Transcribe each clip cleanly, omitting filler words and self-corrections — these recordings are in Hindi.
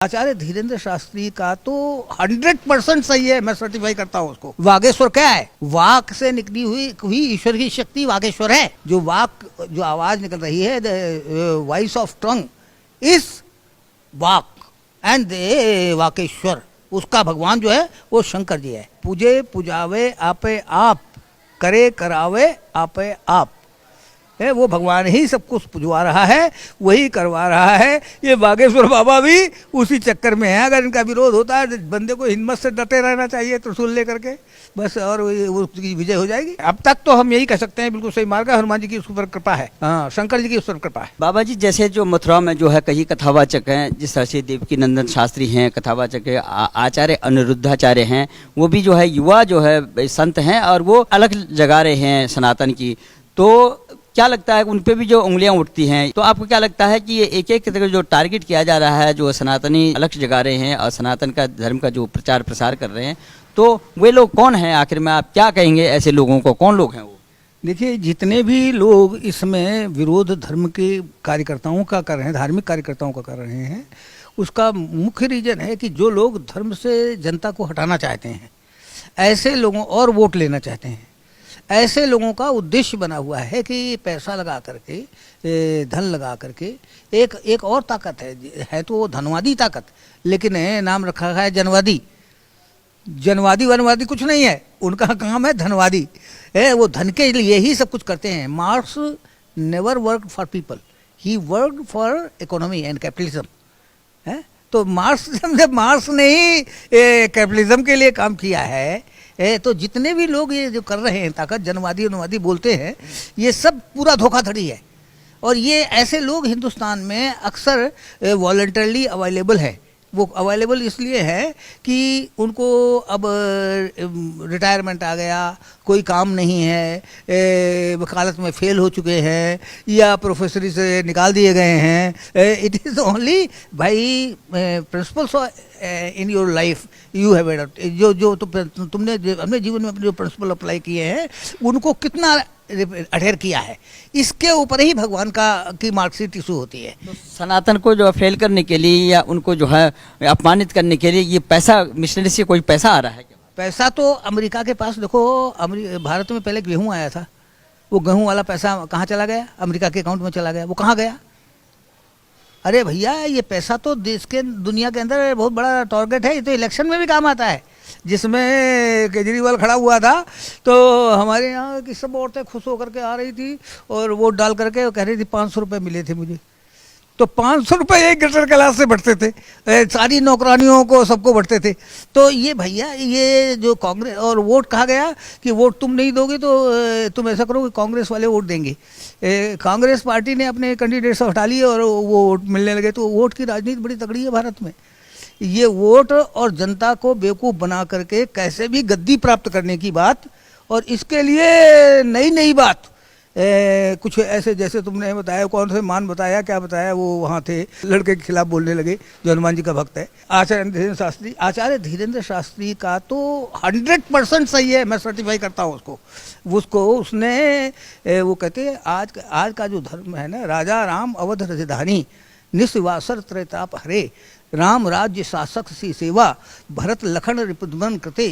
आचार्य धीरेन्द्र शास्त्री का तो 100% सही है, मैं सर्टिफाई करता हूँ उसको। वागेश्वर क्या है? वाक से निकली हुई ईश्वर की शक्ति वागेश्वर है। जो वाक, जो आवाज निकल रही है, the voice of tongue is walk and they Wakeshwar, उसका भगवान जो है वो शंकर जी है। पूजे पुजावे आपे आप, करे करावे आपे आप है, वो भगवान ही सब कुछ पुजवा रहा है, वही करवा रहा है। ये बागेश्वर बाबा भी उसी चक्कर में है। अगर इनका विरोध होता है, बंदे को हिम्मत से डटे रहना चाहिए त्रिशूल लेकर के, बस, और उसकी विजय हो जाएगी। अब तक तो हम यही कह सकते हैं बिल्कुल सही मार्ग है, हनुमान जी की उस पर कृपा है, हाँ, शंकर जी की उस पर कृपा है। बाबा जी, जैसे जो मथुरा में जो है कई कथावाचक हैं, जिस तरह से देवकी नंदन शास्त्री हैं कथावाचक है, आचार्य अनिरुद्धाचार्य हैं, वो भी जो है युवा जो है संत हैं और वो अलग जगा रहे हैं सनातन की। तो क्या लगता है उन पे भी जो उंगलियां उठती हैं, तो आपको क्या लगता है कि ये एक एक तरह जो टारगेट किया जा रहा है, जो सनातनी अलग जगा रहे हैं और सनातन का धर्म का जो प्रचार प्रसार कर रहे हैं, तो वे लोग कौन हैं? आखिर में आप क्या कहेंगे ऐसे लोगों को, कौन लोग हैं वो? देखिए, जितने भी लोग इसमें विरोध धर्म के कार्यकर्ताओं का कर रहे हैं, धार्मिक कार्यकर्ताओं का कर रहे हैं, उसका मुख्य रीजन है कि जो लोग धर्म से जनता को हटाना चाहते हैं, ऐसे लोगों और वोट लेना चाहते हैं, ऐसे लोगों का उद्देश्य बना हुआ है कि पैसा लगा करके, धन लगा करके, एक और ताकत है तो वो धनवादी ताकत, लेकिन नाम रखा है जनवादी। जनवादी वनवादी कुछ नहीं है, उनका काम है धनवादी है। वो धन के लिए ही सब कुछ करते हैं। Marks never work for people, he work for economy and capitalism है। तो मार्क्स ने ही कैपिटलिज्म के लिए काम किया है। तो जितने भी लोग ये जो कर रहे हैं ताकत, जनवादी वनवादी बोलते हैं, ये सब पूरा धोखाधड़ी है। और ये ऐसे लोग हिंदुस्तान में अक्सर वॉलंटरली अवेलेबल है। वो अवेलेबल इसलिए है कि उनको अब रिटायरमेंट आ गया, कोई काम नहीं है, वकालत में फेल हो चुके हैं या प्रोफेसरी से निकाल दिए गए हैं। इट इज़ ओनली भाई principles in your life you have जो तुमने अपने जीवन में अपने जो प्रिंसिपल अप्लाई किए हैं, उनको कितना अडेयर किया है, इसके ऊपर ही भगवान की मार्कशीट इशू होती है। तो सनातन को जो फेल करने के लिए या उनको जो है अपमानित करने के लिए ये पैसा, मिशनरी से कोई पैसा आ रहा है क्या? पैसा तो अमेरिका के पास, देखो भारत में पहले गेहूं आया था, वो गेहूं वाला पैसा कहाँ चला गया? अमेरिका के अकाउंट में चला गया। वो कहाँ गया? अरे भैया, ये पैसा तो देश के, दुनिया के अंदर बहुत बड़ा टारगेट है। ये तो इलेक्शन में भी काम आता है, जिसमें केजरीवाल खड़ा हुआ था तो हमारे यहाँ की सब औरतें खुश होकर के आ रही थी और वोट डाल करके कह रही थी 500 रुपये मिले थे मुझे। तो 500 रुपये एक गटर क्लास से बढ़ते थे, सारी नौकरानियों को सबको बढ़ते थे। तो ये भैया, ये जो कांग्रेस, और वोट कहा गया कि वोट तुम नहीं दोगे तो तुम ऐसा करो कि कांग्रेस वाले वोट देंगे। कांग्रेस पार्टी ने अपने कैंडिडेट से हटा लिए और वो वोट मिलने लगे। तो वोट की राजनीति बड़ी तगड़ी है भारत में। ये वोट और जनता को बेवकूफ़ बना करके कैसे भी गद्दी प्राप्त करने की बात, और इसके लिए नई नई बात, कुछ ऐसे जैसे तुमने बताया, कौन से मान बताया, क्या बताया, वो वहाँ थे लड़के के खिलाफ बोलने लगे जो हनुमान जी का भक्त है, आचार्य धीरेन्द्र शास्त्री। आचार्य धीरेन्द्र शास्त्री का तो 100% सही है, मैं सर्टिफाई करता हूँ उसको। उसने वो कहते हैं आज का जो धर्म है ना, राजा राम अवध राजधानी, निस्वासर त्रैताप हरे, राम राज्य शासक सी सेवा, भरत लखन रिपुदमन कृते,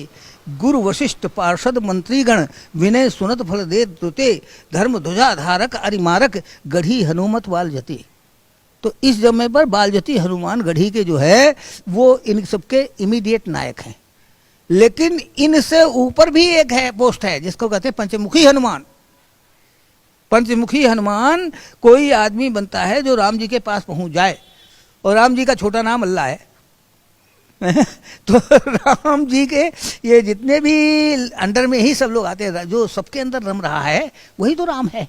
गुरु वशिष्ठ पार्षद मंत्रीगण, विनय सुनत फल दे दुते, धर्म ध्वजा धारक अरिमारक, गढ़ी हनुमत बालजती। तो इस जमे पर बालजती हनुमान गढ़ी के जो है वो इन सबके इमीडिएट नायक हैं। लेकिन इनसे ऊपर भी एक है, पोस्ट है, जिसको कहते हैं पंचमुखी हनुमान। पंचमुखी हनुमान कोई आदमी बनता है जो राम जी के पास पहुंच जाए, और राम जी का छोटा नाम अल्लाह है। तो राम जी के ये जितने भी अंडर में ही सब लोग आते हैं, जो सबके अंदर रम रहा है वही तो राम है।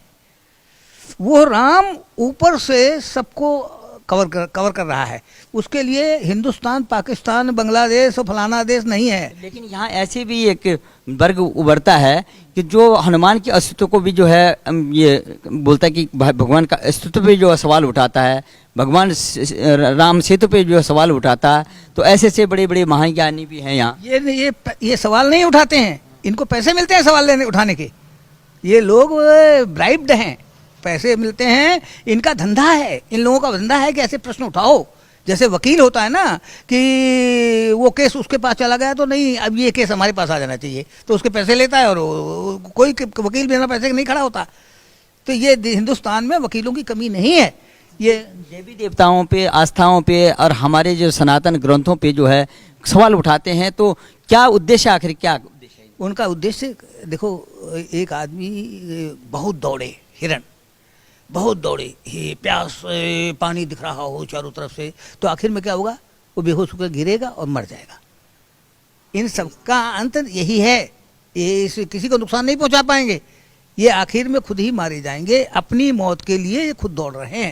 वो राम ऊपर से सबको कवर कर रहा है। उसके लिए हिंदुस्तान, पाकिस्तान, बांग्लादेश और फलाना देश नहीं है। लेकिन यहाँ ऐसे भी एक वर्ग उभरता है कि जो हनुमान के अस्तित्व को भी जो है ये बोलता है कि भगवान का अस्तित्व पे जो सवाल उठाता है, भगवान राम सेतु पे जो सवाल उठाता है। तो ऐसे से बड़े बड़े महाज्ञानी भी हैं यहाँ। ये सवाल नहीं उठाते हैं, इनको पैसे मिलते हैं सवाल लेने उठाने के। ये लोग ब्राइब्ड हैं, पैसे मिलते हैं, इनका धंधा है, इन लोगों का धंधा है कि ऐसे प्रश्न उठाओ जैसे वकील होता है ना कि वो केस उसके पास चला गया तो नहीं, अब ये केस हमारे पास आ जाना चाहिए, तो उसके पैसे लेता है और कोई वकील बिना पैसे के नहीं खड़ा होता। तो ये हिंदुस्तान में वकीलों की कमी नहीं है। ये देवी देवताओं पे, आस्थाओं पे और हमारे जो सनातन ग्रंथों पे जो है सवाल उठाते हैं, तो क्या उद्देश्य, आखिर क्या उद्देश्य है? उनका उद्देश्य देखो, एक आदमी बहुत दौड़े, हिरण बहुत दौड़े, ये प्यास पानी दिख रहा हो चारों तरफ से, तो आखिर में क्या होगा, वो बेहोश होकर गिरेगा और मर जाएगा। इन सब का अंत यही है, ये किसी को नुकसान नहीं पहुंचा पाएंगे, ये आखिर में खुद ही मारे जाएंगे, अपनी मौत के लिए ये खुद दौड़ रहे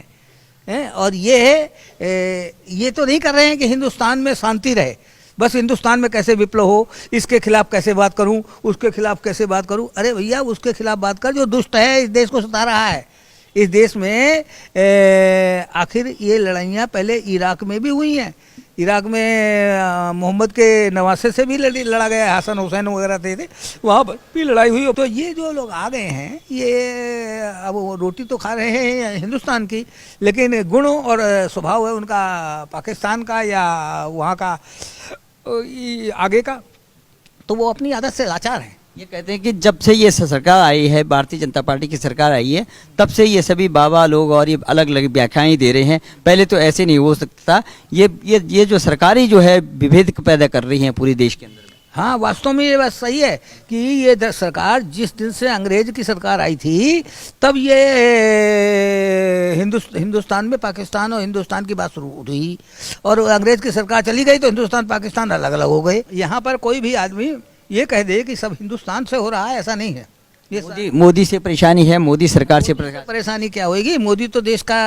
हैं। और ये तो नहीं कर रहे हैं कि हिंदुस्तान में शांति रहे, बस हिंदुस्तान में कैसे विप्लव हो, इसके खिलाफ कैसे बात करूं, उसके खिलाफ कैसे बात करूं। अरे भैया, उसके खिलाफ बात कर जो दुष्ट है, इस देश को सता रहा है। इस देश में आखिर ये लड़ाइयाँ पहले इराक में भी हुई हैं। इराक में मोहम्मद के नवासे से भी लड़ा गया, हसन हुसैन वगैरह थे, वहाँ पर भी लड़ाई हुई। तो ये जो लोग आ गए हैं, ये अब वो रोटी तो खा रहे हैं हिंदुस्तान की, लेकिन गुण और स्वभाव है उनका पाकिस्तान का या वहाँ का आगे का, तो वो अपनी आदत से लाचार हैं। ये कहते हैं कि जब से ये सरकार आई है, भारतीय जनता पार्टी की सरकार आई है, तब से ये सभी बाबा लोग और ये अलग अलग व्याख्याएं दे रहे हैं। पहले तो ऐसे नहीं हो सकता। ये जो सरकारी जो है विभेद पैदा कर रही हैं पूरे देश के अंदर में। हाँ, वास्तव में ये बात सही है कि ये सरकार जिस दिन से अंग्रेज की सरकार आई थी, तब ये हिंदुस्तान में पाकिस्तान और हिंदुस्तान की बात शुरू हुई, और अंग्रेज की सरकार चली गई तो हिंदुस्तान पाकिस्तान अलग अलग हो गए। यहाँ पर कोई भी आदमी ये कह दे कि सब हिंदुस्तान से हो रहा है, ऐसा नहीं है। ये मोदी से परेशानी है, मोदी सरकार से परेशानी क्या होगी? मोदी तो देश का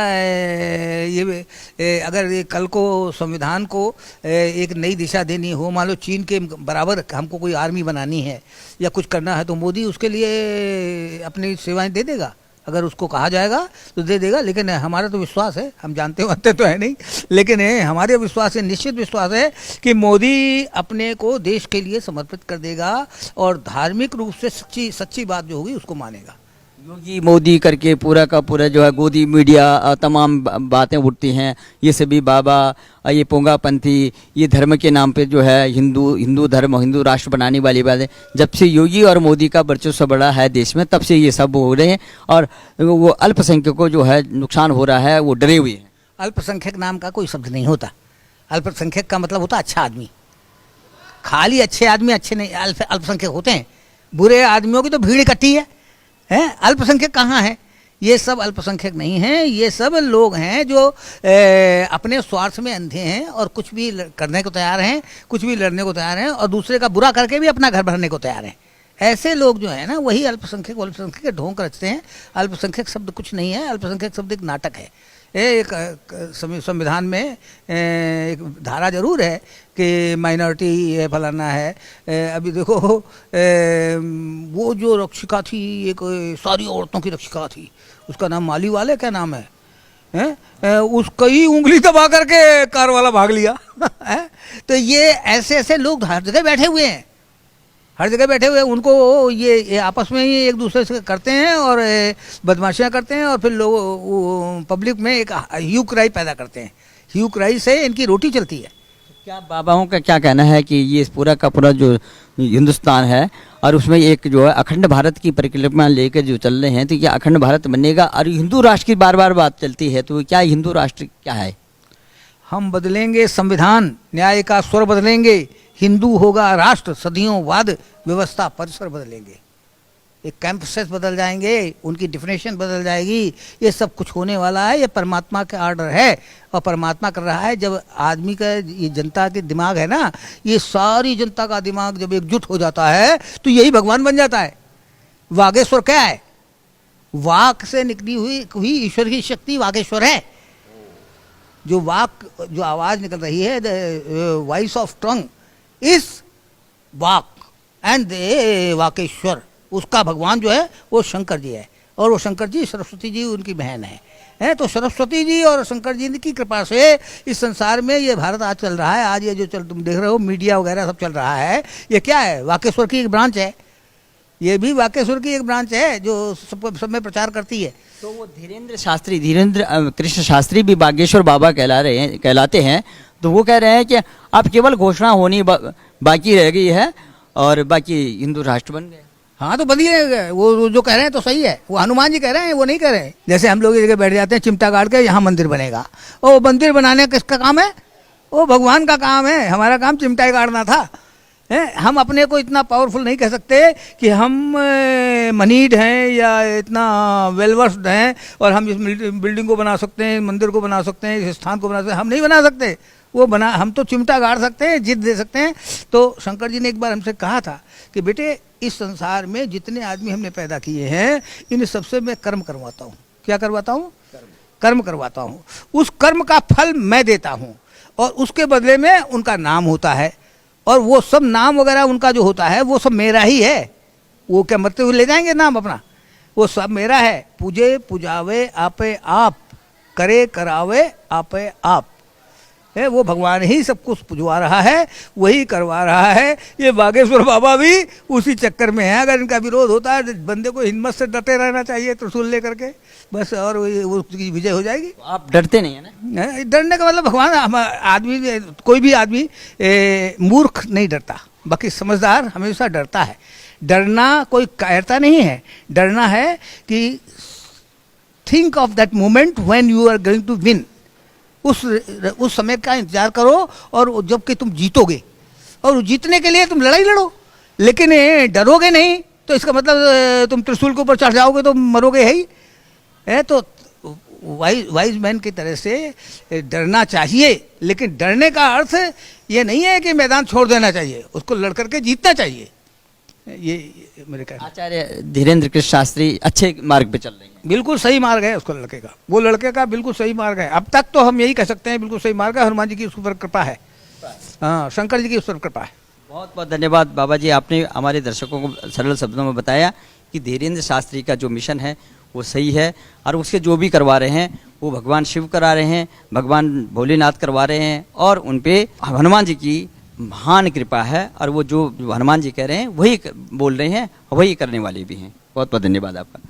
अगर ये कल को संविधान को एक नई दिशा देनी हो, मान लो चीन के बराबर हमको कोई आर्मी बनानी है या कुछ करना है, तो मोदी उसके लिए अपनी सेवाएं दे देगा, अगर उसको कहा जाएगा तो दे देगा। लेकिन हमारा तो विश्वास है, हम जानते होते तो है नहीं, लेकिन हमारे विश्वास है, निश्चित विश्वास है कि मोदी अपने को देश के लिए समर्पित कर देगा और धार्मिक रूप से सच्ची बात जो होगी उसको मानेगा। योगी मोदी करके पूरा का पूरा जो है गोदी मीडिया तमाम बातें उठती हैं, ये सभी बाबा, ये पोंगापंथी, ये धर्म के नाम पे जो है हिंदू धर्म, हिंदू राष्ट्र बनाने वाली बातें, जब से योगी और मोदी का वर्चस्व बढ़ा है देश में, तब से ये सब हो रहे हैं। और वो अल्पसंख्यकों को जो है नुकसान हो रहा है, वो डरे हुए हैं। अल्पसंख्यक नाम का कोई शब्द नहीं होता। अल्पसंख्यक का मतलब होता अच्छा आदमी। खाली अच्छे आदमी अच्छे नहीं अल्पसंख्यक होते हैं, बुरे आदमियों की तो भीड़ इकट्ठी है। अल्पसंख्यक कहाँ है? ये सब अल्पसंख्यक नहीं हैं, ये सब लोग हैं जो अपने स्वार्थ में अंधे हैं और कुछ भी करने को तैयार हैं, कुछ भी लड़ने को तैयार हैं, और दूसरे का बुरा करके भी अपना घर भरने को तैयार हैं। ऐसे लोग जो है ना, वही अल्पसंख्यक के ढोंग रचते हैं। अल्पसंख्यक शब्द कुछ नहीं है, अल्पसंख्यक शब्द एक नाटक है। एक संविधान में एक धारा जरूर है कि माइनॉरिटी है, फलाना है। अभी देखो, वो जो रक्षिका थी, एक सारी औरतों की रक्षिका थी, उसका नाम माली वाले, क्या नाम है, उसका ही उंगली दबा करके कार वाला भाग लिया। तो ये ऐसे लोग हर जगह बैठे हुए हैं, हर जगह बैठे हुए हैं। उनको ये आपस में ही एक दूसरे से करते हैं और बदमाशियां करते हैं, और फिर लोग पब्लिक में एक ह्यू क्राई पैदा करते हैं। ह्यू क्राई से इनकी रोटी चलती है। क्या बाबाओं का क्या कहना है कि ये पूरा का पूरा जो हिंदुस्तान है और उसमें एक जो है अखंड भारत की परिकल्पना लेकर जो चल रहे हैं, तो क्या अखंड भारत बनेगा? और हिंदू राष्ट्र की बार बार बात चलती है, तो क्या हिंदू राष्ट्र क्या है? हम बदलेंगे संविधान, न्याय का स्वर बदलेंगे, हिंदू होगा राष्ट्र, सदियों वाद व्यवस्था परिसर बदलेंगे, एक कैंपसेस बदल जाएंगे, उनकी डिफिनेशन बदल जाएगी। ये सब कुछ होने वाला है, ये परमात्मा का ऑर्डर है और परमात्मा कर रहा है। जब आदमी का, ये जनता के दिमाग है ना, ये सारी जनता का दिमाग जब एकजुट हो जाता है तो यही भगवान बन जाता है। वागेश्वर क्या है? वाक से निकली हुई ईश्वर की शक्ति वागेश्वर है। जो वाक, जो आवाज़ निकल रही है, द वॉइस ऑफ टंग इस वाक एंड दे वाकेश्वर, उसका भगवान जो है वो शंकर जी है, और वो शंकर जी सरस्वती जी उनकी बहन है। तो सरस्वती जी और शंकर जी की कृपा से इस संसार में ये भारत आज चल रहा है। आज ये जो तुम देख रहे हो मीडिया वगैरह सब चल रहा है, ये क्या है? वाकेश्वर की एक ब्रांच है। ये भी वाकेश्वर की एक ब्रांच है जो सब में प्रचार करती है। तो वो धीरेन्द्र कृष्ण शास्त्री भी बागेश्वर बाबा कहलाते हैं। तो वो कह रहे हैं कि अब केवल घोषणा होनी बाकी रह गई है और बाकी हिंदू राष्ट्र बन गए। हाँ तो बनिए, वो जो कह रहे हैं तो सही है, वो हनुमान जी कह रहे हैं, वो नहीं कह रहे हैं। जैसे हम लोग एक जगह बैठ जाते हैं चिमटा गाड़ के, यहाँ मंदिर बनेगा, ओ मंदिर बनाने किसका काम है? वो भगवान का काम है, हमारा काम चिमटा ही गाड़ना था। हम अपने को इतना पावरफुल नहीं कह सकते कि हम मनीड हैं या इतना वेलवर्स्ड हैं और हम इस बिल्डिंग को बना सकते हैं, मंदिर को बना सकते हैं, इस स्थान को बना सकते हैं। हम नहीं बना सकते, हम तो चिमटा गाड़ सकते हैं, जिद दे सकते हैं। तो शंकर जी ने एक बार हमसे कहा था कि बेटे इस संसार में जितने आदमी हमने पैदा किए हैं इन सबसे मैं कर्म करवाता हूँ। क्या करवाता हूँ? कर्म करवाता हूँ। उस कर्म का फल मैं देता हूँ और उसके बदले में उनका नाम होता है, और वो सब नाम वगैरह उनका जो होता है वो सब मेरा ही है। वो क्या मरते हुए ले जाएंगे नाम अपना? वो सब मेरा है। पूजे पुजावे आपे आप, करे करावे आपे आप है। वो भगवान ही सब कुछ पुजवा रहा है, वही करवा रहा है। ये बागेश्वर बाबा भी उसी चक्कर में है। अगर इनका विरोध होता है बंदे को हिम्मत से डटे रहना चाहिए त्रिशूल लेकर के, बस, और वो उसकी विजय हो जाएगी। तो आप डरते नहीं है ना? डरने का मतलब भगवान, आदमी, कोई भी आदमी मूर्ख नहीं डरता, बाकी समझदार हमेशा डरता है। डरना कोई कायरता नहीं है, डरना है कि think of that moment when you are going to win. उस समय का इंतजार करो और जबकि तुम जीतोगे, और जीतने के लिए तुम लड़ाई लड़ो, लेकिन डरोगे नहीं तो इसका मतलब तुम त्रिशूल के ऊपर चढ़ जाओगे तो मरोगे ही है। तो वाइज मैन की तरह से डरना चाहिए, लेकिन डरने का अर्थ ये नहीं है कि मैदान छोड़ देना चाहिए, उसको लड़ करके जीतना चाहिए। ये मेरे कहना। आचार्य धीरेन्द्र कृष्ण शास्त्री अच्छे मार्ग पे चल रहे हैं। बिल्कुल सही मार्ग है उसको लड़के का, वो लड़के का बिल्कुल सही मार्ग है। अब तक तो हम यही कह सकते हैं बिल्कुल सही मार्ग है। हनुमान जी की उस पर कृपा है, हाँ, शंकर जी की उस पर कृपा है। बहुत बहुत धन्यवाद बाबा जी, आपने हमारे दर्शकों को सरल शब्दों में बताया कि धीरेन्द्र शास्त्री का जो मिशन है वो सही है, और उसके जो भी करवा रहे हैं वो भगवान शिव करा रहे हैं, भगवान भोलेनाथ करवा रहे हैं, और उन पे हनुमान जी की महान कृपा है। और वो जो हनुमान जी कह रहे हैं वही बोल रहे हैं, वही करने वाले भी हैं। बहुत बहुत धन्यवाद आपका।